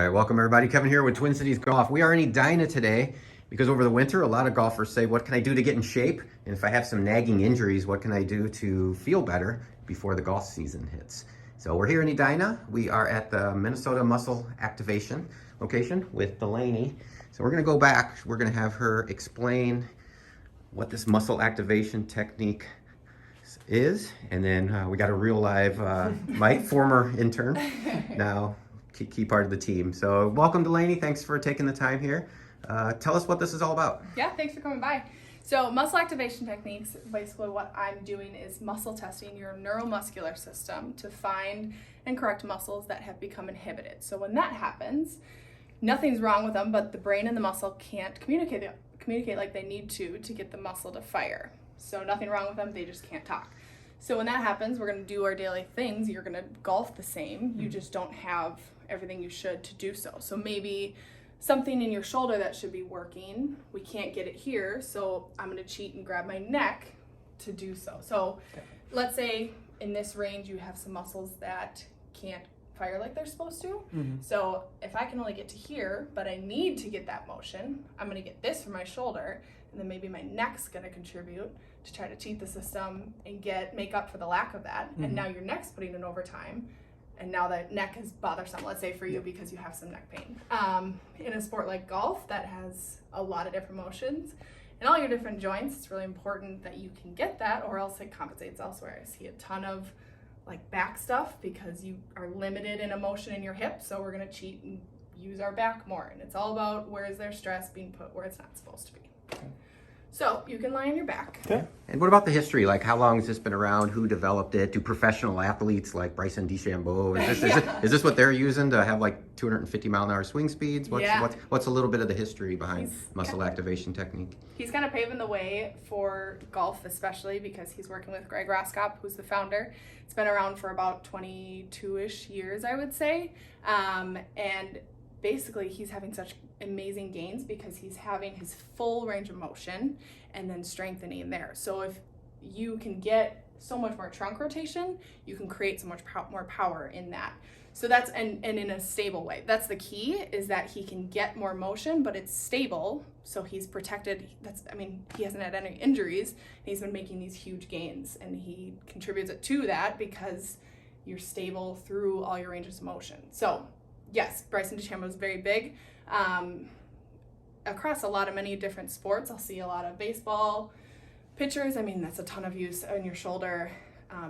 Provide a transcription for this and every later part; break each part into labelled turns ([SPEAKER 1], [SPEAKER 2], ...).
[SPEAKER 1] right, welcome everybody. Kevin here with Twin Cities Golf. We are in Edina today because over the winter, a lot of golfers say, what can I do to get in shape? And if I have some nagging injuries, what can I do to feel better before the golf season hits? So we're here in Edina. We are at the Minnesota Muscle Activation location with Delaney. So we're gonna go back. We're gonna have her explain what this muscle activation technique is. And then we got a real live Mike, former intern, now key part of the team. So welcome, Delaney. Thanks for taking the time here. Tell us what this is all about.
[SPEAKER 2] Yeah, thanks for coming by. So muscle activation techniques, basically what I'm doing is muscle testing your neuromuscular system to find and correct muscles that have become inhibited. So when that happens, nothing's wrong with them, but the brain and the muscle can't communicate like they need to get the muscle to fire. So nothing wrong with them, they just can't talk. So when that happens, we're going to do our daily things. You're going to golf the same. You just don't have everything you should to do so. So maybe something in your shoulder that should be working, we can't get it here, so I'm going to cheat and grab my neck to do so. So let's say in this range you have some muscles that can't fire like they're supposed to. So if I can only get to here, but I need to get that motion, I'm going to get this from my shoulder, and then maybe my neck's going to contribute to try to cheat the system and make up for the lack of that. And now your neck's putting in overtime, and now the neck is bothersome, let's say for you, because you have some neck pain. In a sport like golf that has a lot of different motions and all your different joints, it's really important that you can get that, or else it compensates elsewhere. I see a ton of like back stuff because you are limited in a motion in your hip, so we're going to cheat and use our back more, and it's all about where is their stress being put where it's not supposed to be. So you can lie on your back.
[SPEAKER 1] Okay. And what about the history? Like, how long has this been around? Who developed it? Do professional athletes like Bryson DeChambeau, is this what they're using to have like 250-mile-an-hour swing speeds? What's a little bit of the history behind muscle activation technique?
[SPEAKER 2] He's kind of paving the way for golf, especially because he's working with Greg Roskop, who's the founder. It's been around for about 22-ish years, I would say. And basically he's having such amazing gains because he's having his full range of motion and then strengthening there. So if you can get so much more trunk rotation, you can create so much more power in that. So that's, and in a stable way. That's the key, is that he can get more motion, but it's stable. So he's protected. He hasn't had any injuries. And he's been making these huge gains, and he contributes it to that because you're stable through all your ranges of motion. So yes, Bryson DeChambeau is very big. Across many different sports, I'll see a lot of baseball pitchers. That's a ton of use on your shoulder.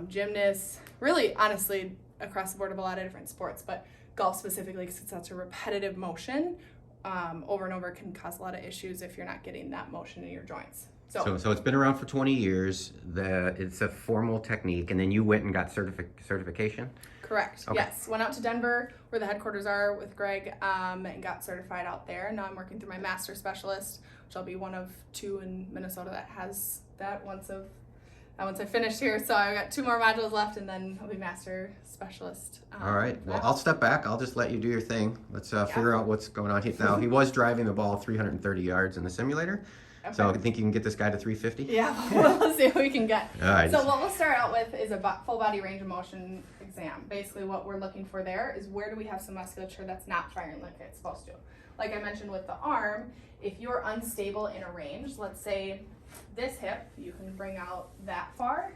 [SPEAKER 2] Gymnasts, really, honestly, across the board of a lot of different sports, but golf specifically, because it's such a repetitive motion, over and over can cause a lot of issues if you're not getting that motion in your joints. So
[SPEAKER 1] it's been around for 20 years. It's a formal technique, and then you went and got certification?
[SPEAKER 2] Correct. Okay. Yes. Went out to Denver, where the headquarters are, with Greg, and got certified out there. Now I'm working through my master specialist, which I'll be one of two in Minnesota that has that once I finish here. So I've got 2 more modules left, and then I'll be master specialist.
[SPEAKER 1] All right. Well, I'll step back. I'll just let you do your thing. Let's figure out what's going on here. Now, he was driving the ball 330 yards in the simulator. Okay. So I think you can get this guy to 350?
[SPEAKER 2] Yeah, we'll see what we can get.
[SPEAKER 1] All right.
[SPEAKER 2] So what we'll start out with is a full body range of motion exam. Basically what we're looking for there is where do we have some musculature that's not firing like it's supposed to. Like I mentioned with the arm, if you're unstable in a range, let's say this hip, you can bring out that far,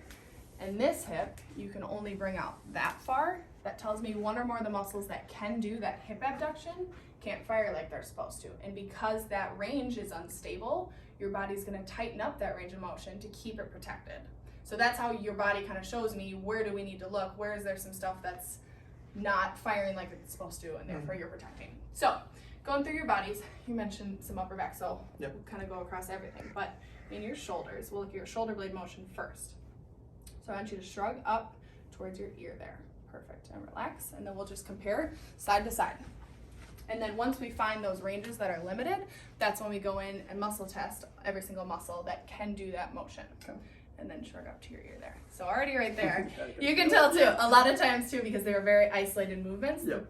[SPEAKER 2] and this hip, you can only bring out that far. That tells me one or more of the muscles that can do that hip abduction can't fire like they're supposed to. And because that range is unstable, your body's going to tighten up that range of motion to keep it protected. So that's how your body kind of shows me, where do we need to look? Where is there some stuff that's not firing like it's supposed to, and therefore you're protecting. So going through your bodies, you mentioned some upper back, so we'll kind of go across everything. But in your shoulders, we'll look at your shoulder blade motion first. So I want you to shrug up towards your ear there. Perfect. And relax, and then we'll just compare side to side. And then once we find those ranges that are limited, that's when we go in and muscle test every single muscle that can do that motion. Okay. And then shrug up to your ear there. So already right there, you can tell too, a lot of times too, because they are very isolated movements, the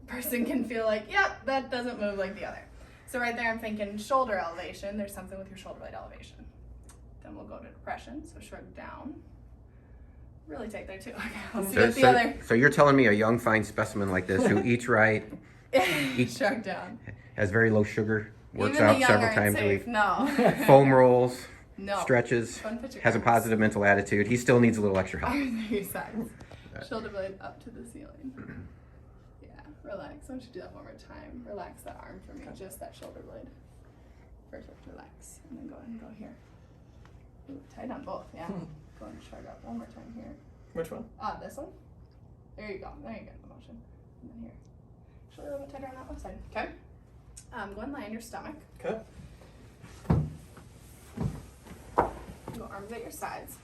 [SPEAKER 2] person can feel like, yep, that doesn't move like the other. So right there I'm thinking shoulder elevation, there's something with your shoulder blade elevation. Then we'll go to depression, so shrug down. Really tight there too. Okay, let's see what the other.
[SPEAKER 1] So you're telling me a young fine specimen like this who eats right,
[SPEAKER 2] Shrug down.
[SPEAKER 1] Has very low sugar. Works
[SPEAKER 2] Even the
[SPEAKER 1] out
[SPEAKER 2] young
[SPEAKER 1] several
[SPEAKER 2] aren't
[SPEAKER 1] times a
[SPEAKER 2] safe.
[SPEAKER 1] week.
[SPEAKER 2] No.
[SPEAKER 1] Foam rolls.
[SPEAKER 2] No.
[SPEAKER 1] Stretches.
[SPEAKER 2] Go and put your
[SPEAKER 1] Has a
[SPEAKER 2] arms.
[SPEAKER 1] positive mental attitude. He still needs a little extra help.
[SPEAKER 2] Arms at your sides. Shoulder blade up to the ceiling. Yeah, relax. Why don't you do that one more time? Relax that arm for me, just that shoulder blade. Perfect, relax. And then go ahead and go here. Ooh, tight on both, yeah. Go and shrug up one more time here.
[SPEAKER 3] Which one?
[SPEAKER 2] This one. There you go. There you get the motion. And then here. Shoulder a little bit tighter on that one side. Okay. Go ahead and lie on your stomach.
[SPEAKER 3] Okay.
[SPEAKER 2] Go arms at your sides.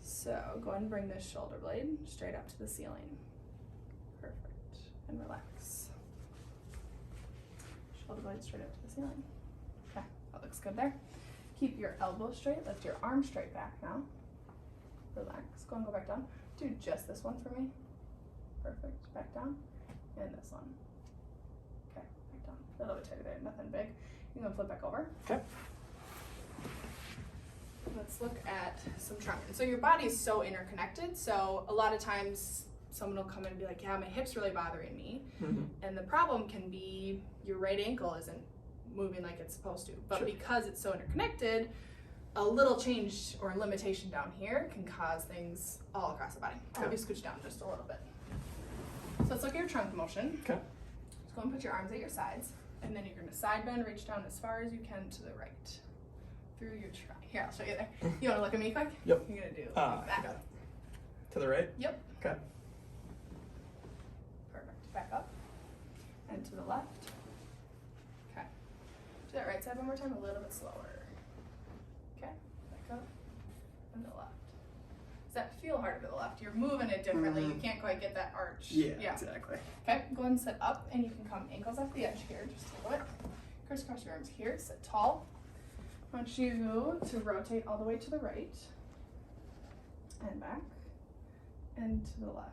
[SPEAKER 2] So go ahead and bring this shoulder blade straight up to the ceiling. Perfect. And relax. Shoulder blade straight up to the ceiling. Okay, that looks good there. Keep your elbow straight. Lift your arm straight back now. Relax. Go and go back down. Do just this one for me. Perfect. Back down. And this one. Okay, back down. A little bit tighter there. Nothing big. You can flip back over.
[SPEAKER 3] Okay.
[SPEAKER 2] Let's look at some trauma. So your body is so interconnected. So a lot of times someone will come in and be like, yeah, my hip's really bothering me.
[SPEAKER 3] Mm-hmm.
[SPEAKER 2] And the problem can be your right ankle isn't moving like it's supposed to. But
[SPEAKER 3] Sure.
[SPEAKER 2] because it's so interconnected, a little change or limitation down here can cause things all across the body. I'll have you scooch down just a little bit. So let's look at your trunk motion.
[SPEAKER 3] Okay.
[SPEAKER 2] Just go and put your arms at your sides. And then you're going to side bend, reach down as far as you can to the right. Through your trunk. Here, I'll show you there. You want to look at me quick?
[SPEAKER 3] Yep.
[SPEAKER 2] You're going to do
[SPEAKER 3] I
[SPEAKER 2] that.
[SPEAKER 3] got it. To the right?
[SPEAKER 2] Yep.
[SPEAKER 3] Okay.
[SPEAKER 2] Perfect. Back up. And to the left. Okay. Do that right side one more time, a little bit slower. Okay. Back up. And the left. Does that feel harder to the left? You're moving it differently. You can't quite get that arch.
[SPEAKER 3] Yeah, exactly.
[SPEAKER 2] Okay. Go ahead and sit up, and you can come ankles off the edge here, just a little bit. Crisscross your arms here. Sit tall. I want you to rotate all the way to the right. And back. And to the left.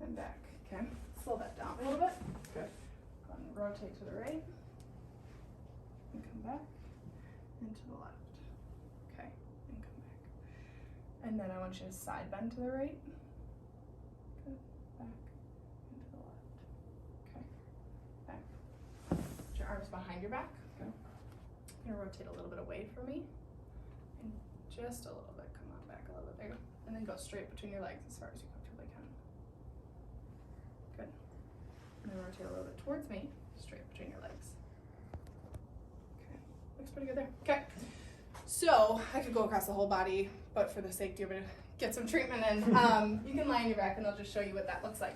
[SPEAKER 2] And back. Okay. Slow that down a little bit.
[SPEAKER 3] Okay.
[SPEAKER 2] Go ahead and rotate to the right. And come back. And to the left. Okay. And come back. And then I want you to side bend to the right. Good. Back. And to the left. Okay. Back. Put your arms behind your back.
[SPEAKER 3] Okay.
[SPEAKER 2] I'm going to rotate a little bit away from me. And just a little bit. Come on back a little bit. There you go. And then go straight between your legs as far as you comfortably can. Good. And then rotate a little bit towards me, straight between your legs. Okay, looks pretty good there. Okay, so I could go across the whole body, but for the sake of it, get some treatment in. You can lie on your back and I'll just show you what that looks like.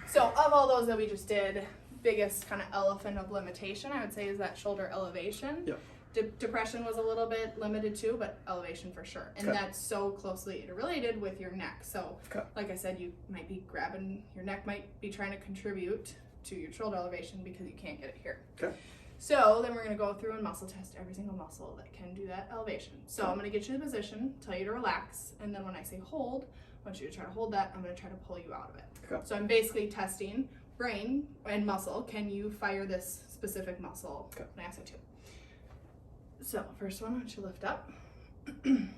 [SPEAKER 2] So of all those that we just did, biggest kind of elephant of limitation, I would say, is that shoulder elevation.
[SPEAKER 3] Yep.
[SPEAKER 2] Depression was a little bit limited too, but elevation for sure. And
[SPEAKER 3] Okay.
[SPEAKER 2] that's so closely interrelated with your neck. So
[SPEAKER 3] Okay.
[SPEAKER 2] like I said, you might be grabbing, your neck might be trying to contribute to your shoulder elevation because you can't get it here.
[SPEAKER 3] Okay.
[SPEAKER 2] So then we're going to go through and muscle test every single muscle that can do that elevation. So I'm going to get you in a position, tell you to relax, and then when I say hold, I want you to try to hold that. I'm going to try to pull you out of it.
[SPEAKER 3] Okay.
[SPEAKER 2] So I'm basically testing brain and muscle. Can you fire this specific muscle when I ask you to? So first one, I want you to lift up. Then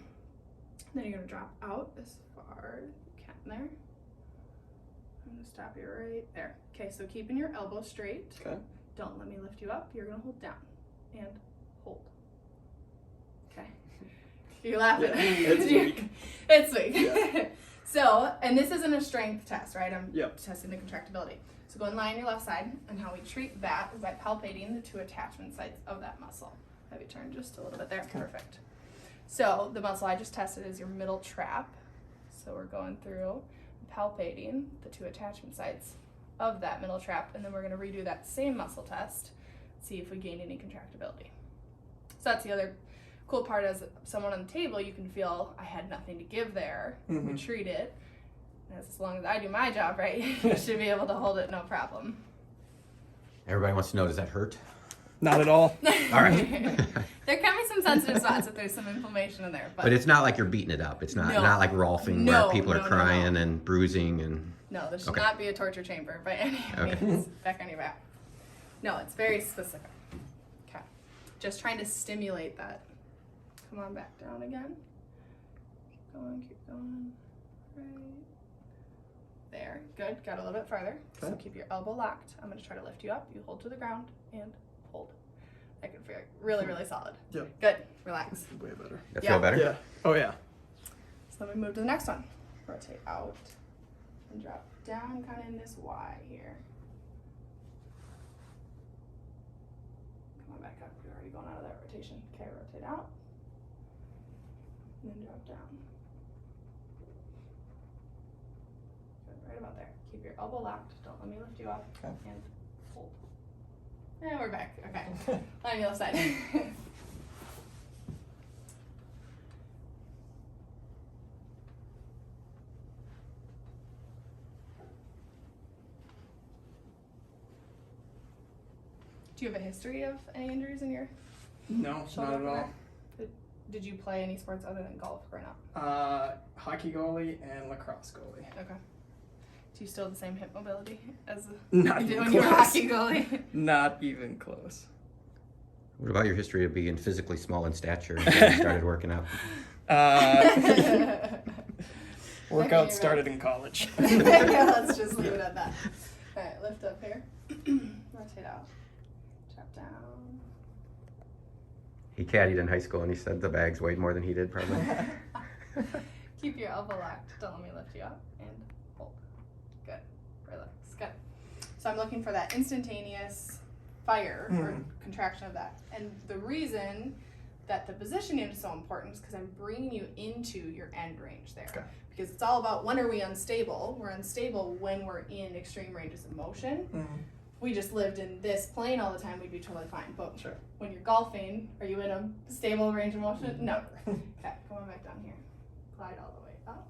[SPEAKER 2] you're going to drop out as far as you can there. I'm going to stop you right there. Okay, so keeping your elbow straight.
[SPEAKER 3] Okay.
[SPEAKER 2] Don't let me lift you up. You're going to hold down and hold. Okay. You're laughing.
[SPEAKER 3] Yeah, it's weak.
[SPEAKER 2] It's weak.
[SPEAKER 3] Yeah.
[SPEAKER 2] So, and this isn't a strength test, right? I'm
[SPEAKER 3] Yep.
[SPEAKER 2] testing the contractibility. So go and lie on your left side, and how we treat that is by palpating the two attachment sites of that muscle. Have you turn just a little bit there? Perfect. So the muscle I just tested is your middle trap. So we're going through palpating the two attachment sites of that middle trap, and then we're going to redo that same muscle test, see if we gain any contractibility. So that's the other cool part. As someone on the table, you can feel I had nothing to give there.
[SPEAKER 3] Mhm.
[SPEAKER 2] We treat it. As long as I do my job right, you should be able to hold it no problem.
[SPEAKER 1] Everybody wants to know, does that hurt?
[SPEAKER 3] Not at all.
[SPEAKER 1] All right.
[SPEAKER 2] There can be some sensitive spots if there's some inflammation in there.
[SPEAKER 1] But it's not like you're beating it up. It's not
[SPEAKER 2] No.
[SPEAKER 1] not like Rolfing
[SPEAKER 2] No,
[SPEAKER 1] where people
[SPEAKER 2] no,
[SPEAKER 1] are
[SPEAKER 2] no,
[SPEAKER 1] crying
[SPEAKER 2] no.
[SPEAKER 1] and bruising and
[SPEAKER 2] No, this should
[SPEAKER 1] Okay.
[SPEAKER 2] not be a torture chamber by any
[SPEAKER 1] Okay.
[SPEAKER 2] means. Back on your back. No, it's very specific. Okay. Just trying to stimulate that. Come on back down again. Keep going, keep going. Right. There, good. Got a little bit farther. So
[SPEAKER 3] Okay.
[SPEAKER 2] keep your elbow locked. I'm gonna try to lift you up. You hold to the ground and hold. I can feel really, really solid.
[SPEAKER 3] Yeah.
[SPEAKER 2] Good. Relax.
[SPEAKER 3] Way better.
[SPEAKER 1] That
[SPEAKER 2] Yeah.
[SPEAKER 1] feel better?
[SPEAKER 3] Yeah. Oh yeah.
[SPEAKER 2] So then we move to the next one. Rotate out and drop down kind of in this Y here. Come on back up. You're already going out of that rotation. Okay, rotate out. And then drop down. Good, right about there. Keep your elbow locked. Don't let me lift you up.
[SPEAKER 3] Okay.
[SPEAKER 2] And hold. And we're back. Okay. On the other side. Do you have a history of any injuries in your
[SPEAKER 3] No,
[SPEAKER 2] shoulder?
[SPEAKER 3] not at all.
[SPEAKER 2] Did you play any sports other than golf growing up?
[SPEAKER 3] Hockey goalie and lacrosse goalie.
[SPEAKER 2] Okay. Do you still have the same hip mobility as
[SPEAKER 3] Not
[SPEAKER 2] you did
[SPEAKER 3] even
[SPEAKER 2] when you were a
[SPEAKER 3] close.
[SPEAKER 2] hockey goalie?
[SPEAKER 3] Not even close.
[SPEAKER 1] What about your history of being physically small in stature until you started working out?
[SPEAKER 3] Workout
[SPEAKER 2] Okay,
[SPEAKER 3] started in college.
[SPEAKER 2] Yeah, let's just leave it at that. All right, lift up here. Rotate out. Drop down.
[SPEAKER 1] He caddied in high school and he said the bags weighed more than he did probably.
[SPEAKER 2] Keep your elbow locked. Don't let me lift you up. And hold. Good. Relax. Good. So I'm looking for that instantaneous fire or contraction of that. And the reason that the positioning is so important is because I'm bringing you into your end range there.
[SPEAKER 3] Okay.
[SPEAKER 2] Because it's all about when are we unstable? We're unstable when we're in extreme ranges of motion. We just lived in this plane all the time, we'd be totally fine. But
[SPEAKER 3] Sure.
[SPEAKER 2] when you're golfing, are you in a stable range of motion? No. Okay, come on back down here. Glide all the way up.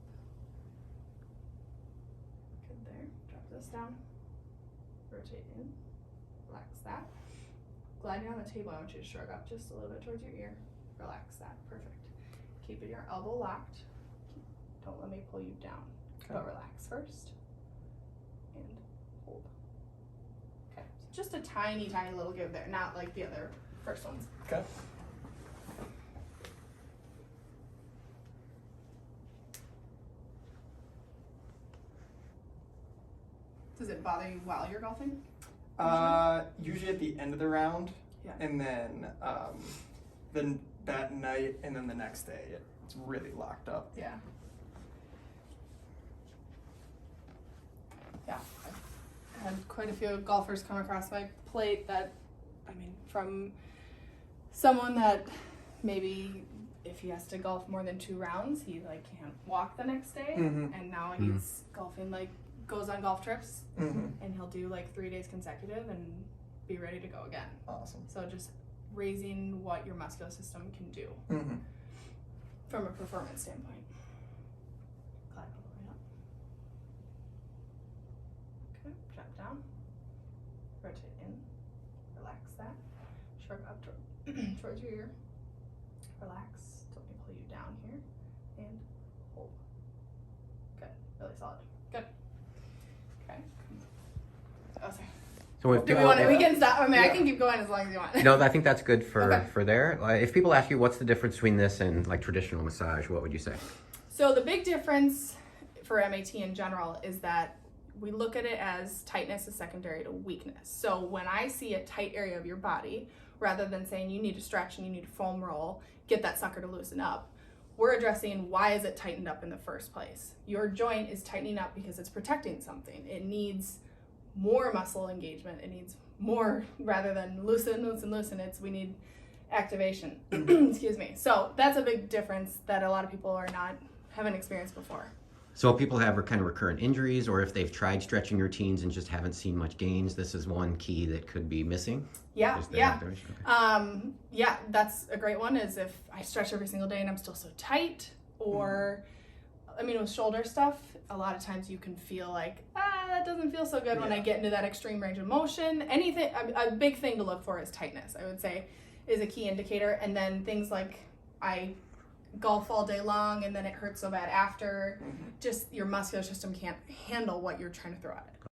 [SPEAKER 2] Good there. Drop this down. Rotate in. Relax that. Gliding on the table, I want you to shrug up just a little bit towards your ear. Relax that. Perfect. Keep your elbow locked. Don't let me pull you down.
[SPEAKER 3] Okay.
[SPEAKER 2] But relax first. And hold. Okay. So just a tiny, tiny little give there, not like the other first ones.
[SPEAKER 3] Okay.
[SPEAKER 2] Does it bother you while you're golfing?
[SPEAKER 3] Usually at the end of the round,
[SPEAKER 2] Yeah.
[SPEAKER 3] and then that night, and then the next day, it's really locked up.
[SPEAKER 2] Yeah. Yeah. I've had quite a few golfers come across my plate that, I mean, from someone that maybe if he has to golf more than 2 rounds, he like can't walk the next day, and now he's golfing like goes on golf trips, and he'll do like 3 days consecutive and be ready to go again.
[SPEAKER 3] Awesome.
[SPEAKER 2] So just raising what your muscular system can do from a performance standpoint. Glide all the way up. Okay, drop down. Rotate in. Relax that. Shrug up towards your ear. Relax. Don't let me pull you down here. And hold. Good. Really solid. Good. Okay. Oh, sorry.
[SPEAKER 1] So if
[SPEAKER 2] Do we
[SPEAKER 1] people,
[SPEAKER 2] want to, we can stop. I mean, I
[SPEAKER 3] Yeah.
[SPEAKER 2] can keep going as long as you want.
[SPEAKER 1] no, I think that's good for
[SPEAKER 2] Okay.
[SPEAKER 1] for there. If people ask you what's the difference between this and like traditional massage, what would you say?
[SPEAKER 2] So the big difference for MAT in general is that we look at it as tightness is secondary to weakness. So when I see a tight area of your body, rather than saying you need to stretch and you need to foam roll, get that sucker to loosen up, we're addressing why is it tightened up in the first place. Your joint is tightening up because it's protecting something. It needs more muscle engagement. It needs more, rather than loosen, we need activation. Excuse me. So that's a big difference that a lot of people haven't experienced before.
[SPEAKER 1] So if people have kind of recurrent injuries, or if they've tried stretching routines and just haven't seen much gains, this is one key that could be missing.
[SPEAKER 2] Yeah,
[SPEAKER 1] Is the
[SPEAKER 2] yeah.
[SPEAKER 1] activation. Okay.
[SPEAKER 2] Yeah, that's a great one, is if I stretch every single day and I'm still so tight, or I mean, with shoulder stuff, a lot of times you can feel like, that doesn't feel so good when I get into that extreme range of motion. Anything, a big thing to look for is tightness, I would say, is a key indicator. And then things like I golf all day long and then it hurts so bad after, just your muscular system can't handle what you're trying to throw at it.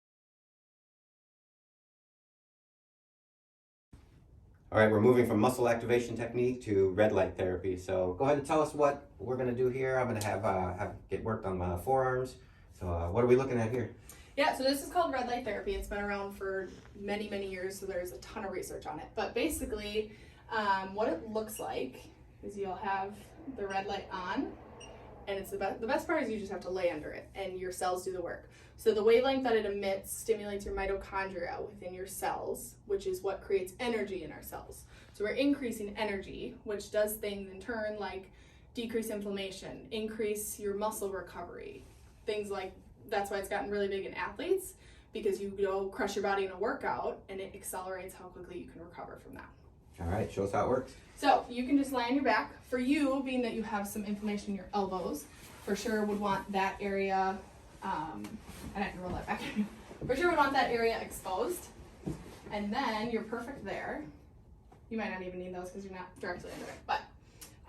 [SPEAKER 1] All right, we're moving from muscle activation technique to red light therapy. So go ahead and tell us what we're going to do here. I'm going to have get worked on my forearms, So what are we looking at here?
[SPEAKER 2] Yeah, so this is called red light therapy. It's been around for many, many years, so there's a ton of research on it. But basically, what it looks like is you'll have the red light on, and it's the best part is you just have to lay under it, and your cells do the work. So the wavelength that it emits stimulates your mitochondria within your cells, which is what creates energy in our cells. So we're increasing energy, which does things in turn like decrease inflammation, increase your muscle recovery, things like. That's why it's gotten really big in athletes, because you go crush your body in a workout and it accelerates how quickly you can recover from that.
[SPEAKER 1] All right, show us how it works.
[SPEAKER 2] So you can just lie on your back. For you, being that you have some inflammation in your elbows, for sure would want that area, and I can roll that back. For sure would want that area exposed. And then you're perfect there. You might not even need those because you're not directly under it, but.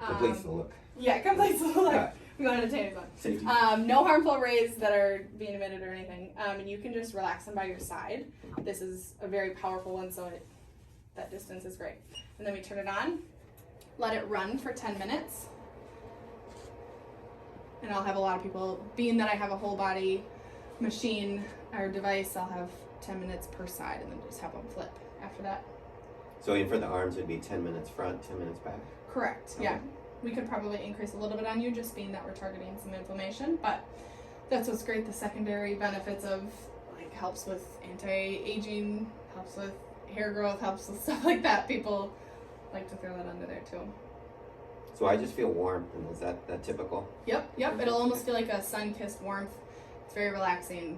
[SPEAKER 1] Completes the look.
[SPEAKER 2] Yeah, completes the look.
[SPEAKER 1] Yeah.
[SPEAKER 2] We want to entertain fun.
[SPEAKER 1] Safety.
[SPEAKER 2] No harmful rays that are being emitted or anything. And you can just relax them by your side. This is a very powerful one, so that distance is great. And then we turn it on, let it run for 10 minutes. And I'll have a lot of people, being that I have a whole body machine or device, I'll have 10 minutes per side and then just have them flip after that.
[SPEAKER 1] So for the arms, it'd be 10 minutes front, 10 minutes back?
[SPEAKER 2] Correct,
[SPEAKER 1] Okay.
[SPEAKER 2] yeah. We could probably increase a little bit on you, just being that we're targeting some inflammation, but that's what's great. The secondary benefits of like helps with anti-aging, helps with hair growth, helps with stuff like that. People like to throw that under there too.
[SPEAKER 1] So I just feel warm, and is that typical?
[SPEAKER 2] Yep. It'll almost feel like a sun-kissed warmth. It's very relaxing.